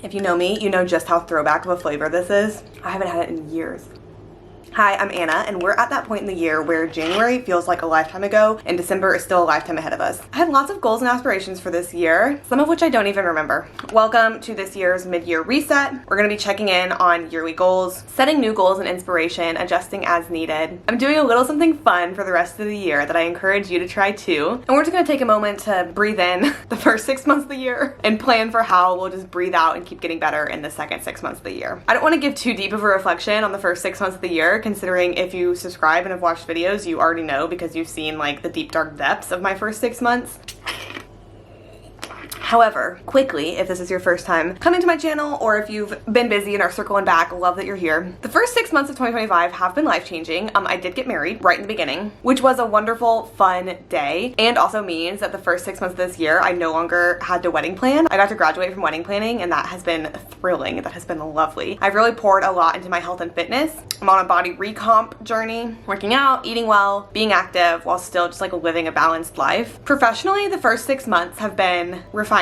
If you know me, you know just how throwback of a flavor this is. I haven't had it in years. Hi, I'm Anna, and we're at that point in the year where January feels like a lifetime ago, and December is still a lifetime ahead of us. I had lots of goals and aspirations for this year, some of which I don't even remember. Welcome to this year's mid-year reset. We're going to be checking in on yearly goals, setting new goals and inspiration, adjusting as needed. I'm doing a little something fun for the rest of the year that I encourage you to try too. And we're just going to take a moment to breathe in the first 6 months of the year and plan for how we'll just breathe out and keep getting better in the second 6 months of the year. I don't want to give too deep of a reflection on the first 6 months of the year, considering if you subscribe and have watched videos, you already know because you've seen like the deep dark depths of my first 6 months. However, quickly, if this is your first time coming to my channel or if you've been busy and are circling back, love that you're here. The first 6 months of 2025 have been life-changing. I did get married right in the beginning, which was a wonderful, fun day, and also means that the first 6 months of this year, I no longer had to wedding plan. I got to graduate from wedding planning, and that has been thrilling. That has been lovely. I've really poured a lot into my health and fitness. I'm on a body recomp journey, working out, eating well, being active, while still just like living a balanced life. Professionally, the first 6 months have been refining,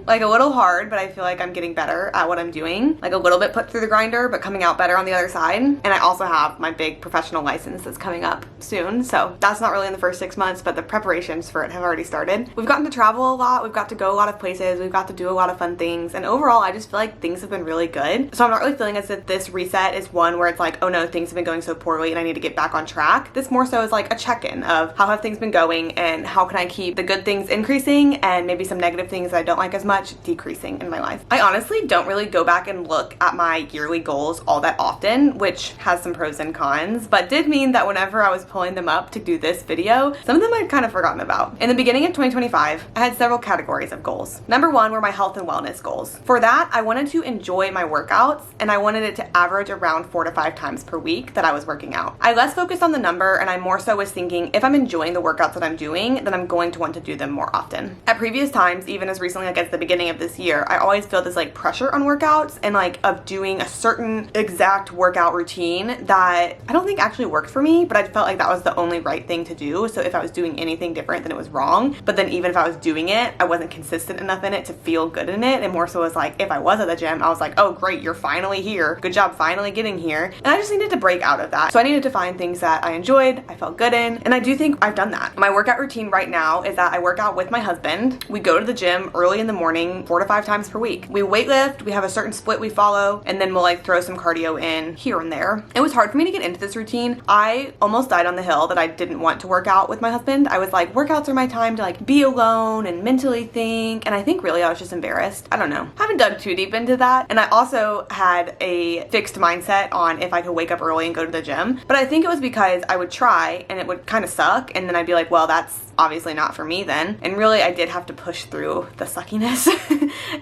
like a little hard, but I feel like I'm getting better at what I'm doing, like a little bit put through the grinder, but coming out better on the other side. And I also have my big professional license that's coming up soon, so that's not really in the first 6 months, but the preparations for it have already started. We've gotten to travel a lot, we've got to go a lot of places, we've got to do a lot of fun things, and overall I just feel like things have been really good. So I'm not really feeling as if this reset is one where it's like, oh no, things have been going so poorly and I need to get back on track. This more so is like a check-in of how have things been going and how can I keep the good things increasing and maybe some negative things that I don't like as much decreasing in my life. I honestly don't really go back and look at my yearly goals all that often, which has some pros and cons, but did mean that whenever I was pulling them up to do this video, some of them I'd kind of forgotten about. In the beginning of 2025, I had several categories of goals. Number one were my health and wellness goals. For that, I wanted to enjoy my workouts and I wanted it to average around 4 to 5 times per week that I was working out. I less focused on the number and I more so was thinking if I'm enjoying the workouts that I'm doing, then I'm going to want to do them more often. At previous times, even as recently like as the beginning of this year, I always feel this like pressure on workouts and like of doing a certain exact workout routine that I don't think actually worked for me, but I felt like that was the only right thing to do. So if I was doing anything different, then it was wrong. But then even if I was doing it, I wasn't consistent enough in it to feel good in it. And more so was like, if I was at the gym, I was like, oh great, you're finally here. Good job finally getting here. And I just needed to break out of that. So I needed to find things that I enjoyed, I felt good in, and I do think I've done that. My workout routine right now is that I work out with my husband. We go to the gym early in the morning, 4 to 5 times per week. We weight lift, we have a certain split we follow, and then we'll like throw some cardio in here and there. It was hard for me to get into this routine. I almost died on the hill that I didn't want to work out with my husband. I was like, workouts are my time to like be alone and mentally think, and I think really I was just embarrassed. I don't know. Haven't dug too deep into that. And I also had a fixed mindset on if I could wake up early and go to the gym, but I think it was because I would try and it would kind of suck, and then I'd be like, well, that's obviously not for me then. And really I did have to push through the suckiness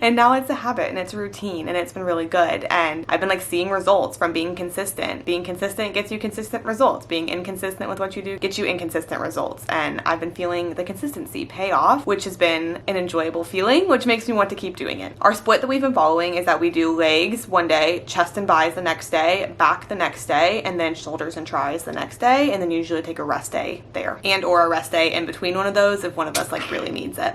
and now it's a habit and it's a routine and it's been really good, and I've been like seeing results from being consistent. Being consistent gets you consistent results. Being inconsistent with what you do gets you inconsistent results, and I've been feeling the consistency pay off, which has been an enjoyable feeling, which makes me want to keep doing it. Our split that we've been following is that we do legs one day, chest and bis the next day, back the next day, and then shoulders and tris the next day, and then usually take a rest day there and or a rest day in between one of those if one of us like really needs it.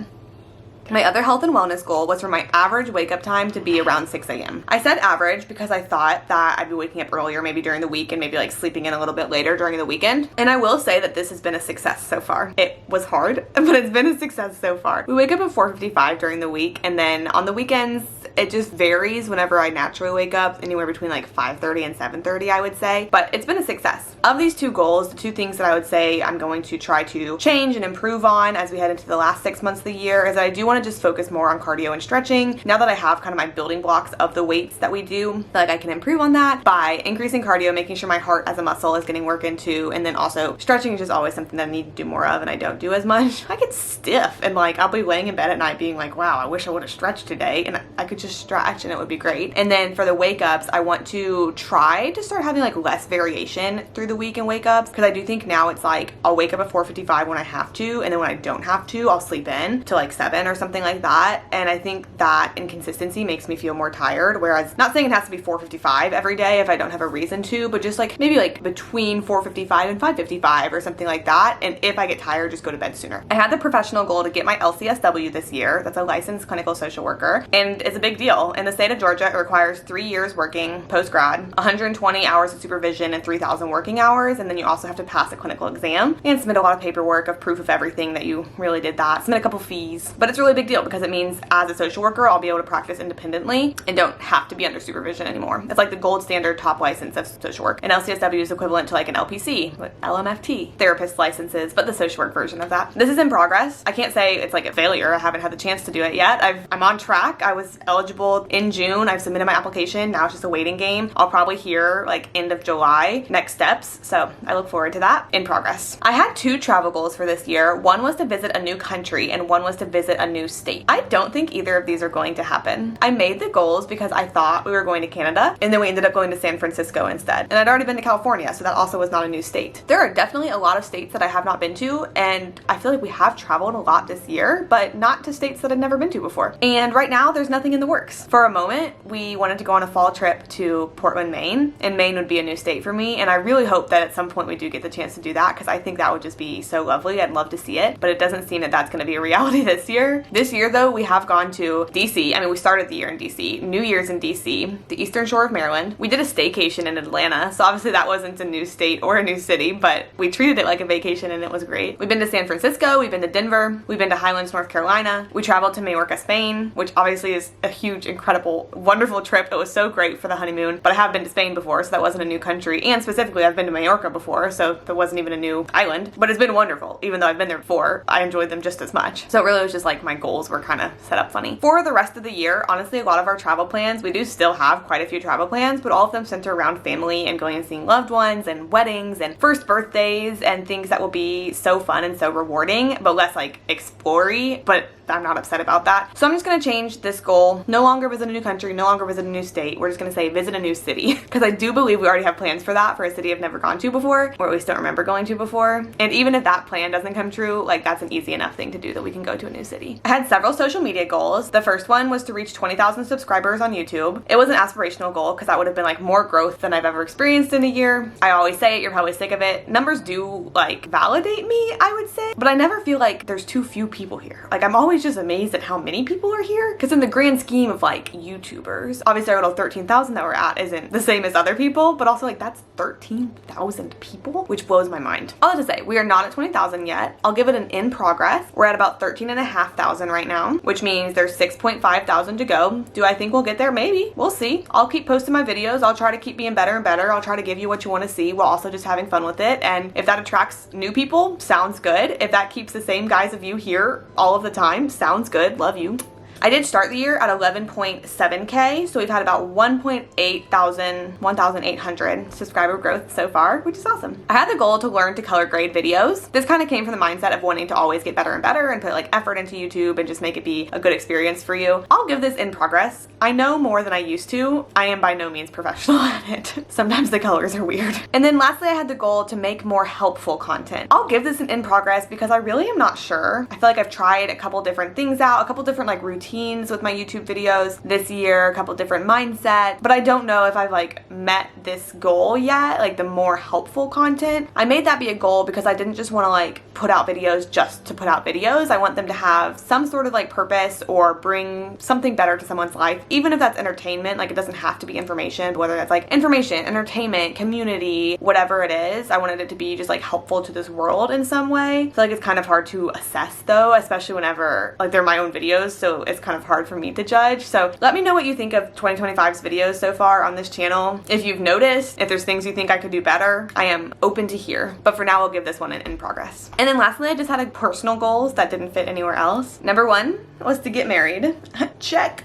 My other health and wellness goal was for my average wake up time to be around 6 a.m. I said average because I thought that I'd be waking up earlier maybe during the week and maybe like sleeping in a little bit later during the weekend. And I will say that this has been a success so far. It was hard, but it's been a success so far. We wake up at 4:55 during the week, and then on the weekends, it just varies whenever I naturally wake up, anywhere between like 5:30 and 7:30, I would say, but it's been a success. Of these two goals, the two things that I would say I'm going to try to change and improve on as we head into the last 6 months of the year is that I do want to just focus more on cardio and stretching. Now that I have kind of my building blocks of the weights that we do, I feel like I can improve on that by increasing cardio, making sure my heart as a muscle is getting work into, and then also stretching is just always something that I need to do more of and I don't do as much. I get stiff and like I'll be laying in bed at night being like, wow, I wish I would have stretched today, and I could just stretch and it would be great. And then for the wake ups, I want to try to start having like less variation through the week in wake ups, because I do think now it's like I'll wake up at 4:55 when I have to, and then when I don't have to, I'll sleep in to like 7 or something like that. And I think that inconsistency makes me feel more tired, whereas not saying it has to be 4:55 every day if I don't have a reason to, but just like maybe like between 4:55 and 5:55 or something like that. And if I get tired, just go to bed sooner. I had the professional goal to get my LCSW this year. That's a licensed clinical social worker, and it's a big big deal. In the state of Georgia, it requires 3 years working post-grad, 120 hours of supervision, and 3,000 working hours, and then you also have to pass a clinical exam and submit a lot of paperwork of proof of everything that you really did that, submit a couple fees. But it's a really big deal because it means as a social worker, I'll be able to practice independently and don't have to be under supervision anymore. It's like the gold standard top license of social work. An LCSW is equivalent to like an LPC, LMFT, therapist licenses, but the social work version of that. This is in progress. I can't say it's like a failure. I haven't had the chance to do it yet. I'm on track. I was eligible in June. I've submitted my application. Now it's just a waiting game. I'll probably hear like end of July next steps. So I look forward to that. In progress. I had 2 travel goals for this year. One was to visit a new country and one was to visit a new state. I don't think either of these are going to happen. I made the goals because I thought we were going to Canada and then we ended up going to San Francisco instead. And I'd already been to California, so that also was not a new state. There are definitely a lot of states that I have not been to, and I feel like we have traveled a lot this year, but not to states that I've never been to before. And right now there's nothing in the works. For a moment, we wanted to go on a fall trip to Portland, Maine, and Maine would be a new state for me, and I really hope that at some point we do get the chance to do that because I think that would just be so lovely. I'd love to see it, but it doesn't seem that that's going to be a reality this year. This year though, we have gone to DC. I mean, we started the year in DC, New Year's in DC, the Eastern Shore of Maryland. We did a staycation in Atlanta, so obviously that wasn't a new state or a new city, but we treated it like a vacation and it was great. We've been to San Francisco, we've been to Denver, we've been to Highlands, North Carolina. We traveled to Majorca, Spain, which obviously is a huge, incredible, wonderful trip. It was so great for the honeymoon, but I have been to Spain before, so that wasn't a new country. And specifically, I've been to Majorca before, so that wasn't even a new island, but it's been wonderful. Even though I've been there before, I enjoyed them just as much. So it really was just like my goals were kind of set up funny. For the rest of the year, honestly, a lot of our travel plans, we do still have quite a few travel plans, but all of them center around family and going and seeing loved ones and weddings and first birthdays and things that will be so fun and so rewarding, but less like explory, but I'm not upset about that. So I'm just gonna change this goal. No longer visit a new country, no longer visit a new state. We're just gonna say visit a new city because I do believe we already have plans for that for a city I've never gone to before, or at least don't remember going to before. And even if that plan doesn't come true, like that's an easy enough thing to do that we can go to a new city. I had several social media goals. The first one was to reach 20,000 subscribers on YouTube. It was an aspirational goal because that would have been like more growth than I've ever experienced in a year. I always say it, you're probably sick of it. Numbers do like validate me, I would say, but I never feel like there's too few people here. Like I'm always just amazed at how many people are here because in the grand scheme of like YouTubers, obviously our little 13,000 that we're at isn't the same as other people, but also like that's 13,000 people, which blows my mind. All that to say, we are not at 20,000 yet. I'll give it an in progress. We're at about 13,500 right now, which means there's 6,500 to go. Do I think we'll get there? Maybe. We'll see. I'll keep posting my videos. I'll try to keep being better and better. I'll try to give you what you want to see while also just having fun with it. And if that attracts new people, sounds good. If that keeps the same guys of you here all of the time, sounds good. Love you. I did start the year at 11.7K, so we've had about 1,800 subscriber growth so far, which is awesome. I had the goal to learn to color grade videos. This kind of came from the mindset of wanting to always get better and better and put like effort into YouTube and just make it be a good experience for you. I'll give this in progress. I know more than I used to. I am by no means professional at it. Sometimes the colors are weird. And then lastly, I had the goal to make more helpful content. I'll give this an in progress because I really am not sure. I feel like I've tried a couple different things out, a couple different like routines with my YouTube videos this year, a couple different mindset, but I don't know if I've like met this goal yet, like the more helpful content. I made that be a goal because I didn't just want to like put out videos just to put out videos. I want them to have some sort of like purpose or bring something better to someone's life, even if that's entertainment. Like it doesn't have to be information, but whether that's like information, entertainment, community, whatever it is, I wanted it to be just like helpful to this world in some way. I feel like it's kind of hard to assess though, especially whenever like they're my own videos, so it's kind of hard for me to judge. So let me know what you think of 2025's videos so far on this channel. If you've noticed, if there's things you think I could do better, I am open to hear. But for now, I'll give this one an in progress. And then lastly, I just had personal goals that didn't fit anywhere else. Number 1 was to get married. Check.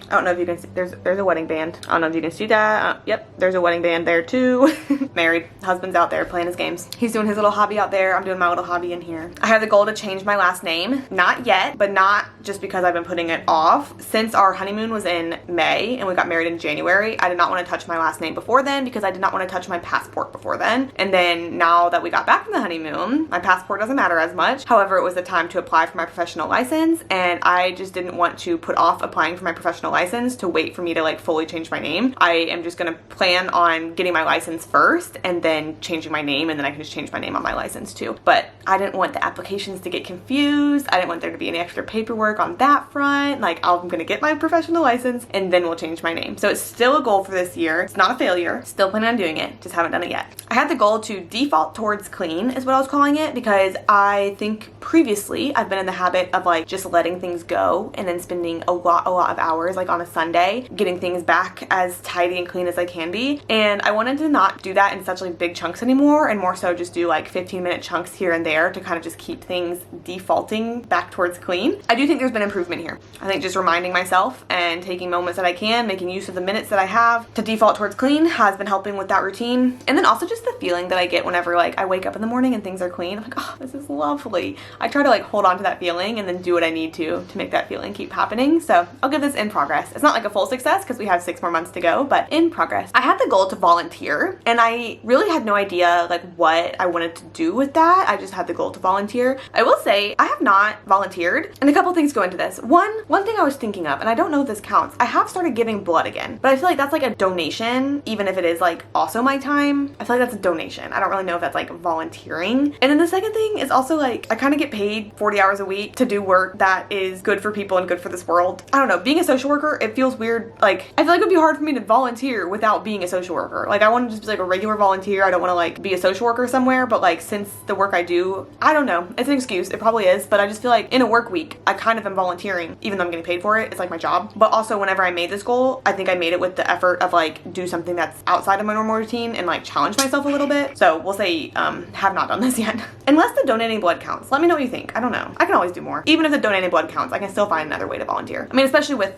I don't know if you can see, there's a wedding band. I don't know if you can see that. Yep, there's a wedding band there too. Married, husband's out there playing his games. He's doing his little hobby out there. I'm doing my little hobby in here. I have the goal to change my last name. Not yet, but not just because I've been putting it off. Since our honeymoon was in May and we got married in January, I did not want to touch my last name before then because I did not want to touch my passport before then. And then now that we got back from the honeymoon, my passport doesn't matter as much. However, it was the time to apply for my professional license and I just didn't want to put off applying for my professional license to wait for me to like fully change my name. I am just gonna plan on getting my license first and then changing my name, and then I can just change my name on my license too. But I didn't want the applications to get confused. I didn't want there to be any extra paperwork on that front. Like, I'm gonna get my professional license and then we'll change my name. So it's still a goal for this year. It's not a failure. Still planning on doing it, just haven't done it yet. I had the goal to default towards clean is what I was calling it, because I think previously I've been in the habit of like just letting things go and then spending a lot of hours like on a Sunday getting things back as tidy and clean as I can be. And I wanted to not do that in such like big chunks anymore, and more so just do like 15-minute chunks here and there to kind of just keep things defaulting back towards clean. I do think there's been improvement here. I think just reminding myself and taking moments that I can, making use of the minutes that I have to default towards clean has been helping with that routine. And then also just the feeling that I get whenever like I wake up in the morning and things are clean. I'm like, oh, this is lovely. I try to like hold on to that feeling and then do what I need to make that feeling keep happening. So I'll give this in progress. It's not like a full success because we have 6 more months to go, but in progress. I had the goal to volunteer, and I really had no idea like what I wanted to do with that. I just had the goal to volunteer. I will say I have not volunteered, and a couple things go into this. One thing I was thinking of, and I don't know if this counts, I have started giving blood again, but I feel like that's like a donation, even if it is like also my time. I feel like that's a donation. I don't really know if that's like volunteering. And then the second thing is also like I kind of get paid 40 hours a week to do work that is good for people and good for this world. I don't know, being a social worker, it feels weird. Like I feel like it would be hard for me to volunteer without being a social worker. Like I want to just be like a regular volunteer. I don't want to like be a social worker somewhere, but like since the work I do, I don't know, it's an excuse, it probably is, but I just feel like in a work week I kind of am volunteering even though I'm getting paid for it. It's like my job. But also whenever I made this goal, I think I made it with the effort of like do something that's outside of my normal routine and like challenge myself a little bit. So we'll say have not done this yet. Unless the donating blood counts. Let me know what you think. I don't know. I can always do more. Even if the donating blood counts, I can still find another way to volunteer. I mean, especially with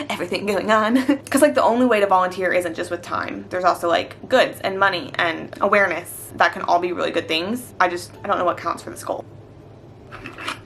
everything going on. Because like the only way to volunteer isn't just with time. There's also like goods and money and awareness that can all be really good things. I don't know what counts for this goal.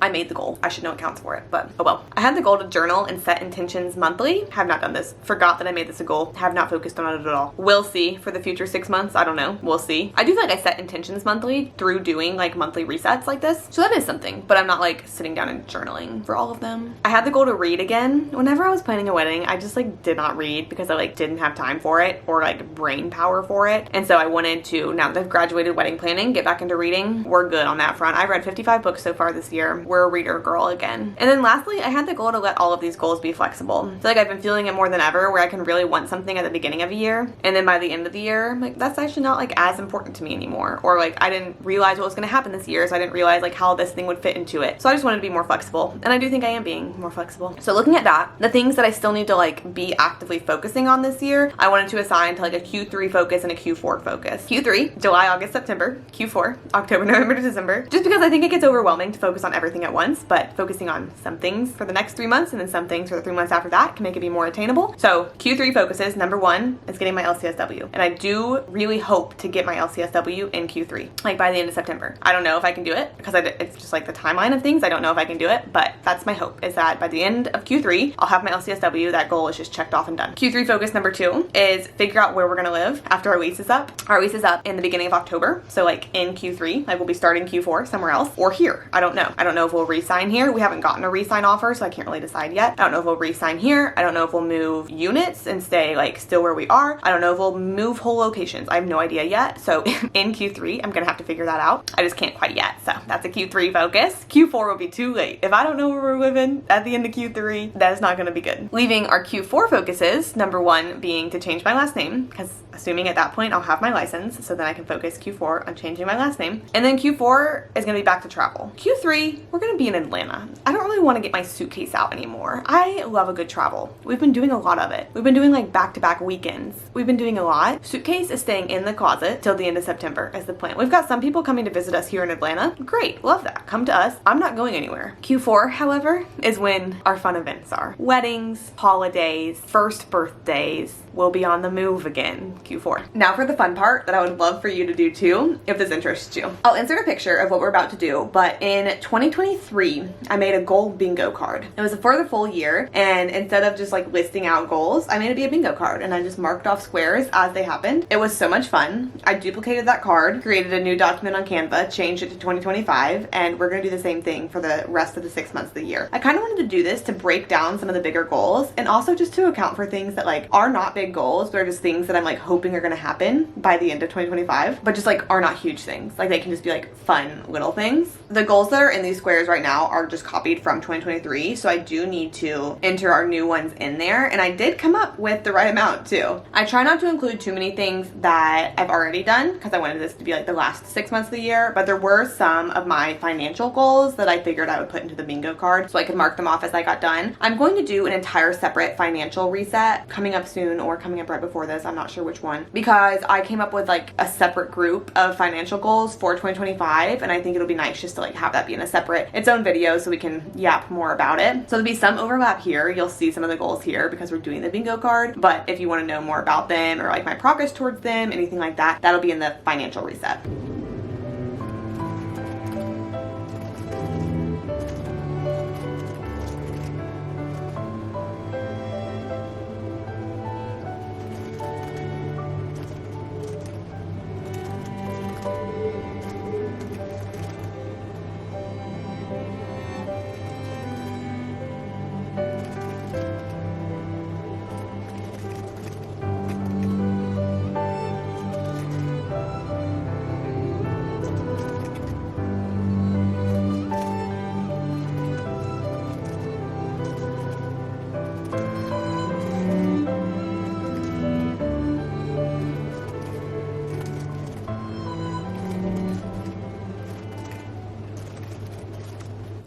I made the goal. I should know it counts for it, but oh well. I had the goal to journal and set intentions monthly. Have not done this. Forgot that I made this a goal. Have not focused on it at all. We'll see for the future 6 months. I don't know. We'll see. I do feel like I set intentions monthly through doing like monthly resets like this. So that is something, but I'm not like sitting down and journaling for all of them. I had the goal to read again. Whenever I was planning a wedding, I just like did not read because I like didn't have time for it or like brain power for it. And so I wanted to, now that I've graduated wedding planning, get back into reading. We're good on that front. I've read 55 books so far this year. We're a reader girl again. And then lastly, I had the goal to let all of these goals be flexible. I feel like I've been feeling it more than ever, where I can really want something at the beginning of a year, and then by the end of the year, like that's actually not like as important to me anymore. Or like I didn't realize what was going to happen this year, so I didn't realize like how this thing would fit into it. So I just wanted to be more flexible, and I do think I am being more flexible. So looking at that, the things that I still need to like be actively focusing on this year, I wanted to assign to like a Q3 focus and a Q4 focus. Q3, July, August, September. Q4, October, November to December. Just because I think it gets overwhelming to focus on everything at once, but focusing on some things for the next 3 months and then some things for the 3 months after that can make it be more attainable. So Q3 focuses, number 1 is getting my LCSW. And I do really hope to get my LCSW in Q3, like by the end of September. I don't know if I can do it because it's just like the timeline of things. I don't know if I can do it, but that's my hope, is that by the end of Q3, I'll have my LCSW. That goal is just checked off and done. Q3 focus number 2 is figure out where we're gonna live after our lease is up. Our lease is up in the beginning of October. So like in Q3, like we'll be starting Q4 somewhere else or here. I don't know. I don't know if we'll re-sign here. We haven't gotten a re-sign offer, so I can't really decide yet. I don't know if we'll re-sign here. I don't know if we'll move units and stay like still where we are. I don't know if we'll move whole locations. I have no idea yet. So in Q3, I'm gonna have to figure that out. I just can't quite yet. So that's a Q3 focus. Q4 will be too late. If I don't know where we're living at the end of Q3, that is not gonna be good. Leaving our Q4 focuses, number 1 being to change my last name, because assuming at that point I'll have my license, so then I can focus Q4 on changing my last name. And then Q4 is gonna be back to travel. Q3, we're gonna be in Atlanta. I don't really want to get my suitcase out anymore. I love a good travel. We've been doing a lot of it. We've been doing like back-to-back weekends. We've been doing a lot. Suitcase is staying in the closet till the end of September is the plan. We've got some people coming to visit us here in Atlanta. Great, love that. Come to us. I'm not going anywhere. Q4, however, is when our fun events are. Weddings, holidays, first birthdays, will be on the move again, Q4. Now for the fun part that I would love for you to do too, if this interests you. I'll insert a picture of what we're about to do, but in 2023, I made a goal bingo card. It was for the full year, and instead of just like listing out goals, I made it be a bingo card, and I just marked off squares as they happened. It was so much fun. I duplicated that card, created a new document on Canva, changed it to 2025, and we're gonna do the same thing for the rest of the 6 months of the year. I kind of wanted to do this to break down some of the bigger goals, and also just to account for things that like are not big goals, but are just things that I'm like hoping are gonna happen by the end of 2025, but just like are not huge things. Like they can just be like fun little things. The goals that are in these squares right now are just copied from 2023, so I do need to enter our new ones in there, and I did come up with the right amount too. I try not to include too many things that I've already done because I wanted this to be like the last 6 months of the year, but there were some of my financial goals that I figured I would put into the bingo card so I could mark them off as I got done. I'm going to do an entire separate financial reset coming up soon, or coming up right before this, I'm not sure which one, because I came up with like a separate group of financial goals for 2025, and I think it'll be nice just to like have that be in a separate, its own video so we can yap more about it. So there'll be some overlap here. You'll see some of the goals here because we're doing the bingo card, but if you want to know more about them or like my progress towards them, anything like that, that'll be in the financial reset.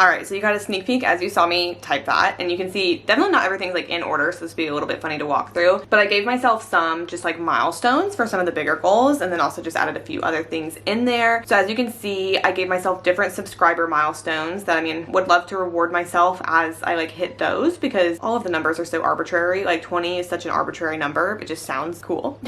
Alright, so you got a sneak peek as you saw me type that, and you can see definitely not everything's like in order, so this will be a little bit funny to walk through, but I gave myself some just like milestones for some of the bigger goals, and then also just added a few other things in there. So as you can see, I gave myself different subscriber milestones that, I mean, would love to reward myself as I like hit those, because all of the numbers are so arbitrary. Like 20 is such an arbitrary number, it just sounds cool.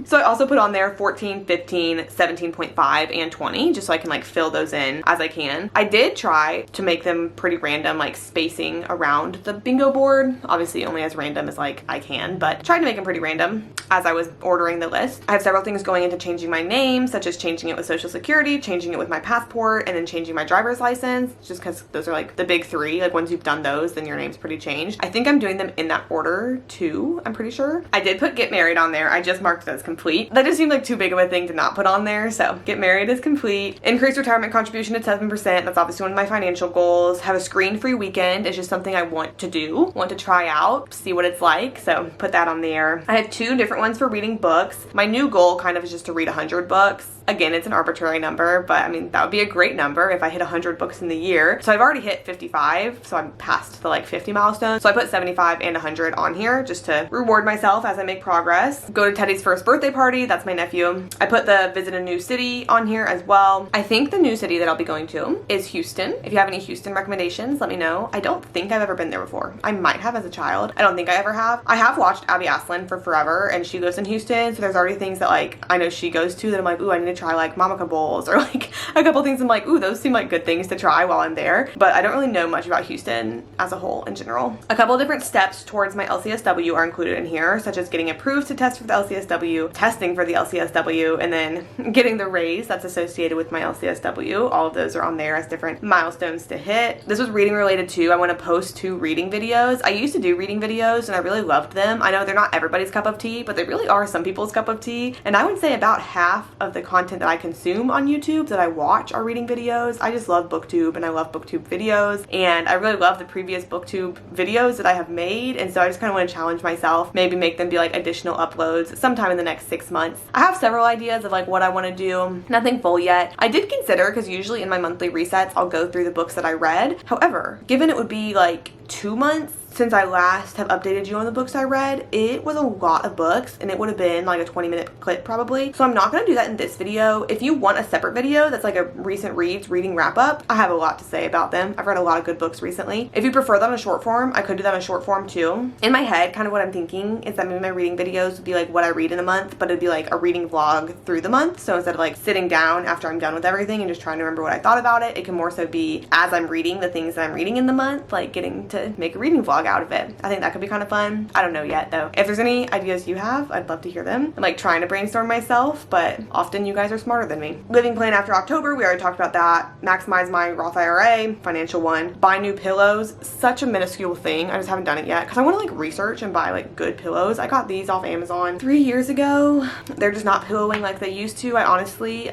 So I also put on there 14, 15, 17.5, and 20, just so I can like fill those in as I can. I did try to make them pretty random, like spacing around the bingo board, obviously only as random as like I can, but tried to make them pretty random as I was ordering the list. I have several things going into changing my name, such as changing it with Social Security, changing it with my passport, and then changing my driver's license, just because those are like the big three. Like once you've done those, then your name's pretty changed. I think I'm doing them in that order too, I'm pretty sure. I did put get married on there. I just marked it as complete. That just seemed like too big of a thing to not put on there, so get married is complete. Increase retirement contribution to 7%, that's obviously one of my financial goals. Have a screen-free weekend is just something I want to do, want to try out, see what it's like, so put that on there. I have 2 different ones for reading books. My new goal kind of is just to read 100 books. Again, it's an arbitrary number, but I mean, that would be a great number if I hit 100 books in the year. So I've already hit 55, so I'm past the like 50 milestone. So I put 75 and 100 on here just to reward myself as I make progress. Go to Teddy's first birthday party, that's my nephew. I put the visit a new city on here as well. I think the new city that I'll be going to is Houston. If you have any Houston recommendations, let me know. I don't think I've ever been there before. I might have as a child. I don't think I ever have. I have watched Abby Aslin for forever, and she lives in Houston, so there's already things that like I know she goes to that I'm like, ooh, I need to try like Mamaka bowls, or like a couple things I'm like, ooh, those seem like good things to try while I'm there. But I don't really know much about Houston as a whole in general. A couple different steps towards my LCSW are included in here, such as getting approved to test for the LCSW, testing for the LCSW, and then getting the raise that's associated with my LCSW. All of those are on there as different milestones to hit. This was reading related too. I want to post 2 reading videos. I used to do reading videos and I really loved them. I know they're not everybody's cup of tea, but they really are some people's cup of tea. And I would say about half of the content that I consume on YouTube that I watch are reading videos. I just love BookTube and I love BookTube videos, and I really love the previous BookTube videos that I have made, and so I just kind of want to challenge myself, maybe make them be like additional uploads sometime in the next 6 months. I have several ideas of like what I want to do, nothing full yet. I did consider, because usually in my monthly resets I'll go through the books that I read. However, given it would be like 2 months since I last have updated you on the books I read, it was a lot of books and it would have been like a 20-minute clip probably. So I'm not going to do that in this video. If you want a separate video that's like a recent reading wrap up, I have a lot to say about them. I've read a lot of good books recently. If you prefer that in a short form, I could do that in a short form too. In my head, kind of what I'm thinking is that maybe my reading videos would be like what I read in a month, but it'd be like a reading vlog through the month. So instead of like sitting down after I'm done with everything and just trying to remember what I thought about it, it can more so be as I'm reading the things that I'm reading in the month, like getting to make a reading vlog out of it. I think that could be kind of fun. I don't know yet though. If there's any ideas you have, I'd love to hear them. I'm like trying to brainstorm myself, but often you guys are smarter than me. Living plan after October, we already talked about that. Maximize my Roth IRA, financial one. Buy new pillows, such a minuscule thing. I just haven't done it yet because I want to like research and buy like good pillows. I got these off Amazon 3 years ago. They're just not pillowing like they used to. I honestly,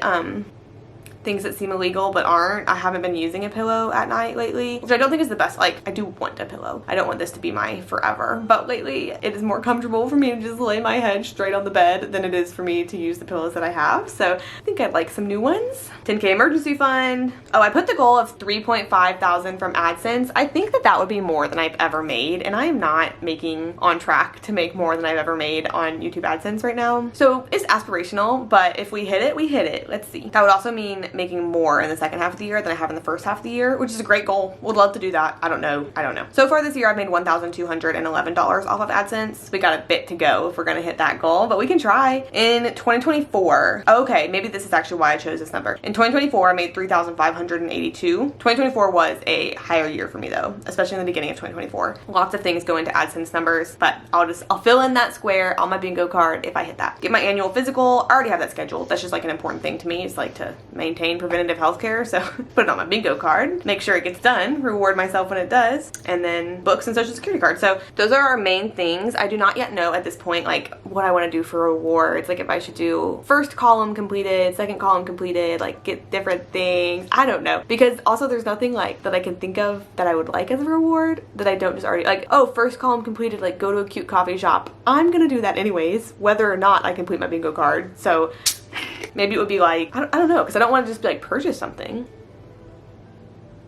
things that seem illegal but aren't. I haven't been using a pillow at night lately, which I don't think is the best. Like, I do want a pillow. I don't want this to be my forever, but lately it is more comfortable for me to just lay my head straight on the bed than it is for me to use the pillows that I have. So I think I'd like some new ones. 10K emergency fund. Oh, I put the goal of 3.5 thousand from AdSense. I think that that would be more than I've ever made, and I am not on track to make more than I've ever made on YouTube AdSense right now. So it's aspirational, but if we hit it, we hit it. Let's see. That would also mean making more in the second half of the year than I have in the first half of the year, which is a great goal. Would love to do that. I don't know. So far this year, I've made $1,211 off of AdSense. We got a bit to go if we're gonna hit that goal, but we can try. In 2024, okay, maybe this is actually why I chose this number. In 2024, I made $3,582. 2024 was a higher year for me though, especially in the beginning of 2024. Lots of things go into AdSense numbers, but I'll fill in that square on my bingo card if I hit that. Get my annual physical. I already have that scheduled. That's just like an important thing to me. It's like to maintain preventative healthcare, so put it on my bingo card, make sure it gets done, reward myself when it does, and then books and social security card. So those are our main things. I do not yet know at this point like what I want to do for rewards, like if I should do first column completed, second column completed, like get different things. I don't know, because also there's nothing like that I can think of that I would like as a reward that I don't just already like, oh, first column completed, like go to a cute coffee shop. I'm gonna do that anyways, whether or not I complete my bingo card. So maybe it would be like, I don't know, because I don't want to just be like purchase something.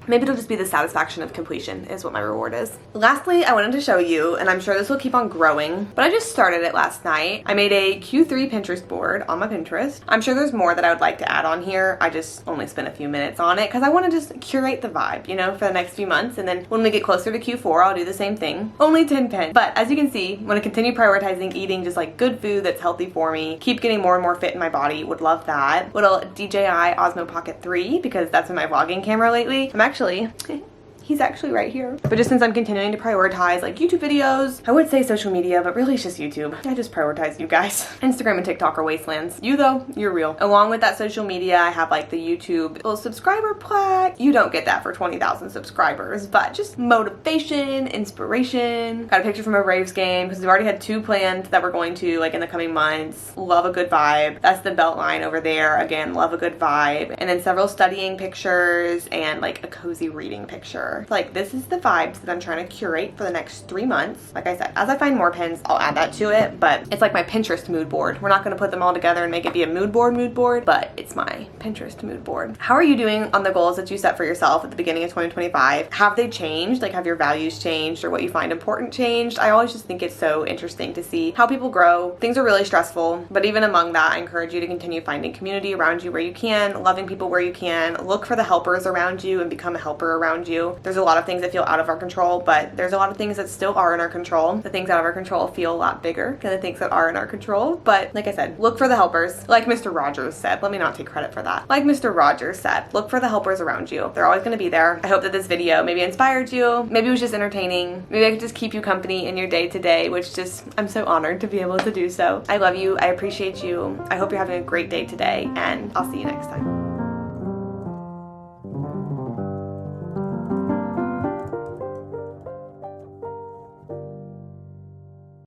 Maybe it'll just be the satisfaction of completion is what my reward is. Lastly, I wanted to show you, and I'm sure this will keep on growing, but I just started it last night. I made a Q3 Pinterest board on my Pinterest. I'm sure there's more that I would like to add on here. I just only spent a few minutes on it because I want to just curate the vibe, you know, for the next few months. And then when we get closer to Q4, I'll do the same thing. Only 10 pens. But as you can see, I'm going to continue prioritizing eating just like good food that's healthy for me. Keep getting more and more fit in my body. Would love that. Little DJI Osmo Pocket 3 because that's been my vlogging camera lately. He's actually right here. But just since I'm continuing to prioritize like YouTube videos, I would say social media, but really it's just YouTube. I just prioritize you guys. Instagram and TikTok are wastelands. You though, you're real. Along with that social media, I have like the YouTube little subscriber plaque. You don't get that for 20,000 subscribers, but just motivation, inspiration. Got a picture from a Braves game because we've already had 2 planned that we're going to like in the coming months. Love a good vibe. That's the belt line over there. Again, love a good vibe. And then several studying pictures and like a cozy reading picture. Like this is the vibes that I'm trying to curate for the next 3 months. Like I said, as I find more pens, I'll add that to it, but it's like my Pinterest mood board. We're not going to put them all together and make it be a mood board, but it's my Pinterest mood board. How are you doing on the goals that you set for yourself at the beginning of 2025? Have they changed? Like have your values changed or what you find important changed? I always just think it's so interesting to see how people grow. Things are really stressful, but even among that, I encourage you to continue finding community around you where you can, loving people where you can, look for the helpers around you and become a helper around you. There's a lot of things that feel out of our control, but there's a lot of things that still are in our control. The things out of our control feel a lot bigger than the things that are in our control. But like I said, look for the helpers. Like Mr. Rogers said, let me not take credit for that. Like Mr. Rogers said, look for the helpers around you. They're always going to be there. I hope that this video maybe inspired you. Maybe it was just entertaining. Maybe I could just keep you company in your day to day, which just, I'm so honored to be able to do so. I love you. I appreciate you. I hope you're having a great day today, and I'll see you next time.